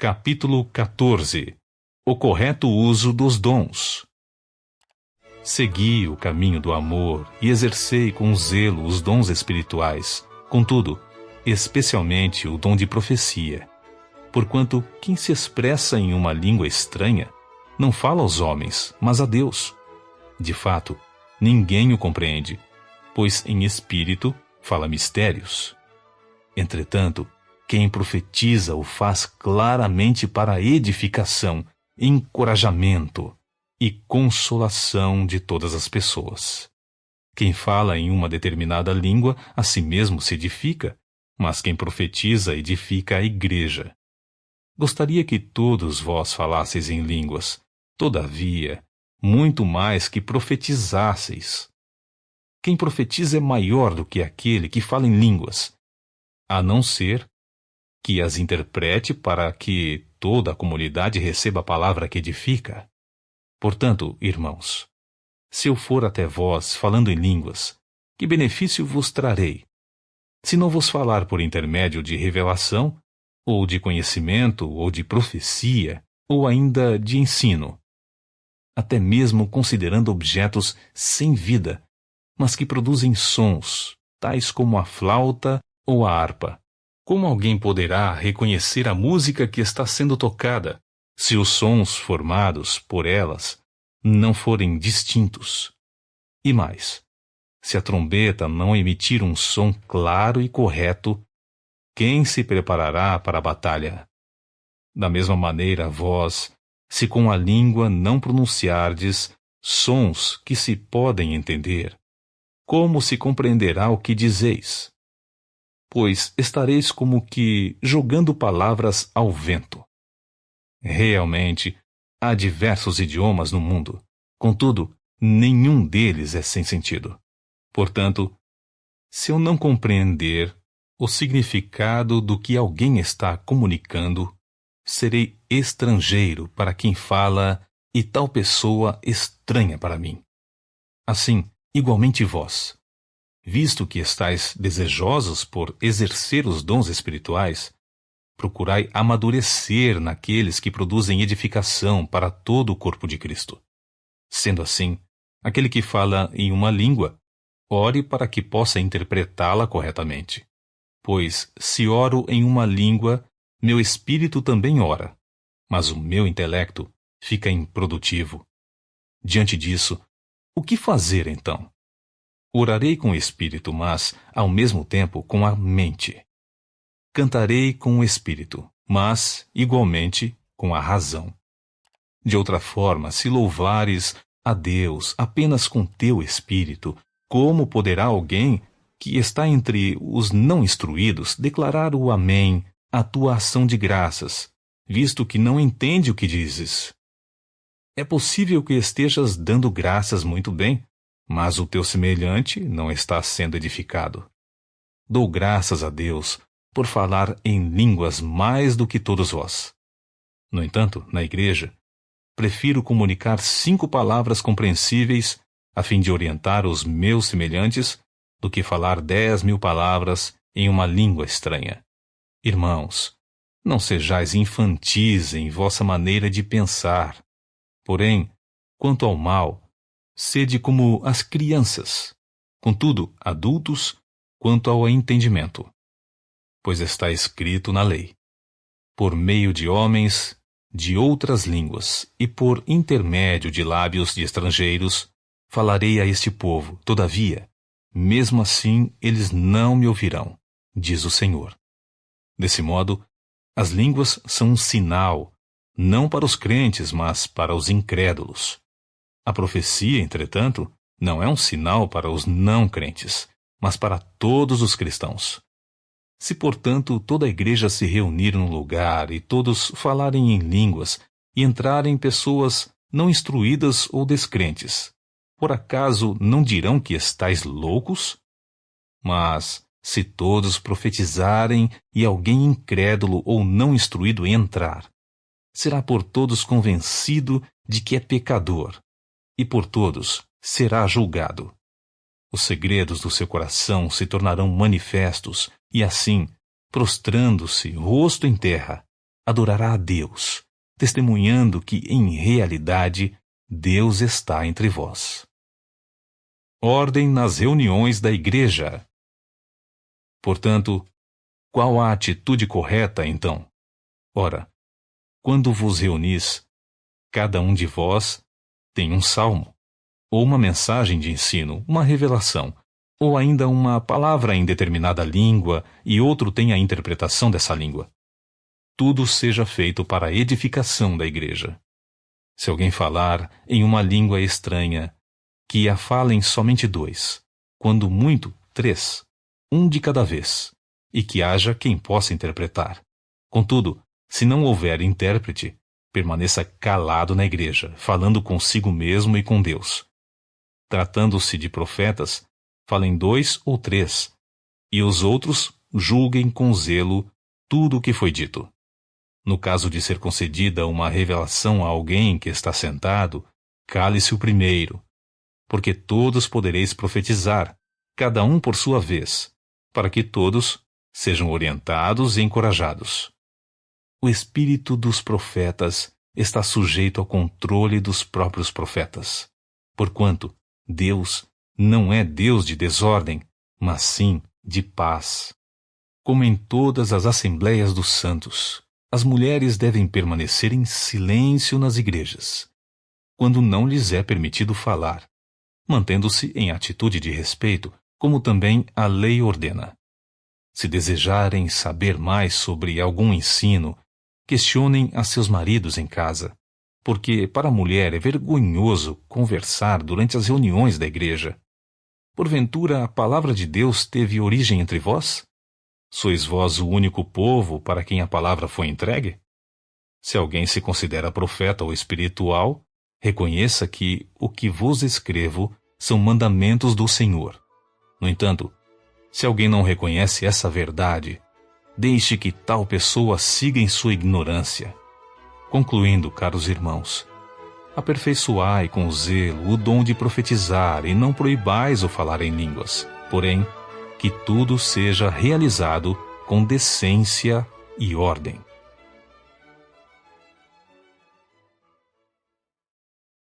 Capítulo 14. O correto uso dos dons. Segui o caminho do amor e exercei com zelo os dons espirituais, contudo, especialmente o dom de profecia. Porquanto quem se expressa em uma língua estranha não fala aos homens, mas a Deus. De fato, ninguém o compreende, pois em espírito fala mistérios. Entretanto, quem profetiza o faz claramente para edificação, encorajamento e consolação de todas as pessoas. Quem fala em uma determinada língua a si mesmo se edifica, mas quem profetiza edifica a igreja. Gostaria que todos vós falasseis em línguas, todavia, muito mais que profetizasseis. Quem profetiza é maior do que aquele que fala em línguas, a não ser que as interprete para que toda a comunidade receba a palavra que edifica. Portanto, irmãos, se eu for até vós falando em línguas, que benefício vos trarei? Se não vos falar por intermédio de revelação, ou de conhecimento, ou de profecia, ou ainda de ensino, até mesmo considerando objetos sem vida, mas que produzem sons, tais como a flauta ou a harpa. Como alguém poderá reconhecer a música que está sendo tocada, se os sons formados por elas não forem distintos? E mais, se a trombeta não emitir um som claro e correto, quem se preparará para a batalha? Da mesma maneira, vós, se com a língua não pronunciardes sons que se podem entender, como se compreenderá o que dizeis? Pois estareis como que jogando palavras ao vento. Realmente, há diversos idiomas no mundo, contudo, nenhum deles é sem sentido. Portanto, se eu não compreender o significado do que alguém está comunicando, serei estrangeiro para quem fala e tal pessoa estranha para mim. Assim, igualmente vós, visto que estáis desejosos por exercer os dons espirituais, procurai amadurecer naqueles que produzem edificação para todo o corpo de Cristo. Sendo assim, aquele que fala em uma língua, ore para que possa interpretá-la corretamente. Pois, se oro em uma língua, meu espírito também ora, mas o meu intelecto fica improdutivo. Diante disso, o que fazer então? Orarei com o espírito, mas, ao mesmo tempo, com a mente. Cantarei com o espírito, mas, igualmente, com a razão. De outra forma, se louvares a Deus apenas com teu espírito, como poderá alguém que está entre os não instruídos declarar o Amém à tua ação de graças, visto que não entende o que dizes? É possível que estejas dando graças muito bem, mas o teu semelhante não está sendo edificado. Dou graças a Deus por falar em línguas mais do que todos vós. No entanto, na igreja, prefiro comunicar 5 palavras compreensíveis a fim de orientar os meus semelhantes do que falar 10.000 palavras em uma língua estranha. Irmãos, não sejais infantis em vossa maneira de pensar. Porém, quanto ao mal, sede como as crianças, contudo, adultos quanto ao entendimento. Pois está escrito na lei: por meio de homens, de outras línguas, e por intermédio de lábios de estrangeiros, falarei a este povo, todavia, mesmo assim eles não me ouvirão, diz o Senhor. Desse modo, as línguas são um sinal, não para os crentes, mas para os incrédulos. A profecia, entretanto, não é um sinal para os não crentes, mas para todos os cristãos. Se, portanto, toda a igreja se reunir num lugar e todos falarem em línguas e entrarem pessoas não instruídas ou descrentes, por acaso não dirão que estáis loucos? Mas, se todos profetizarem e alguém incrédulo ou não instruído entrar, será por todos convencido de que é pecador, e por todos será julgado. Os segredos do seu coração se tornarão manifestos, e assim, prostrando-se, rosto em terra, adorará a Deus, testemunhando que, em realidade, Deus está entre vós. Ordem nas reuniões da igreja. Portanto, qual a atitude correta, então? Ora, quando vos reunis, cada um de vós tem um salmo, ou uma mensagem de ensino, uma revelação, ou ainda uma palavra em determinada língua e outro tem a interpretação dessa língua. Tudo seja feito para a edificação da igreja. Se alguém falar em uma língua estranha, que a falem somente 2, quando muito 3, um de cada vez, e que haja quem possa interpretar. Contudo, se não houver intérprete, permaneça calado na igreja, falando consigo mesmo e com Deus. Tratando-se de profetas, falem 2 ou 3, e os outros julguem com zelo tudo o que foi dito. No caso de ser concedida uma revelação a alguém que está sentado, cale-se o primeiro, porque todos podereis profetizar, cada um por sua vez, para que todos sejam orientados e encorajados. O espírito dos profetas está sujeito ao controle dos próprios profetas, porquanto Deus não é Deus de desordem, mas sim de paz. Como em todas as assembleias dos santos, as mulheres devem permanecer em silêncio nas igrejas, quando não lhes é permitido falar, mantendo-se em atitude de respeito, como também a lei ordena. Se desejarem saber mais sobre algum ensino, questionem a seus maridos em casa, porque para a mulher é vergonhoso conversar durante as reuniões da igreja. Porventura a palavra de Deus teve origem entre vós? Sois vós o único povo para quem a palavra foi entregue? Se alguém se considera profeta ou espiritual, reconheça que o que vos escrevo são mandamentos do Senhor. No entanto, se alguém não reconhece essa verdade, deixe que tal pessoa siga em sua ignorância. Concluindo, caros irmãos, aperfeiçoai com zelo o dom de profetizar e não proibais o falar em línguas, porém, que tudo seja realizado com decência e ordem.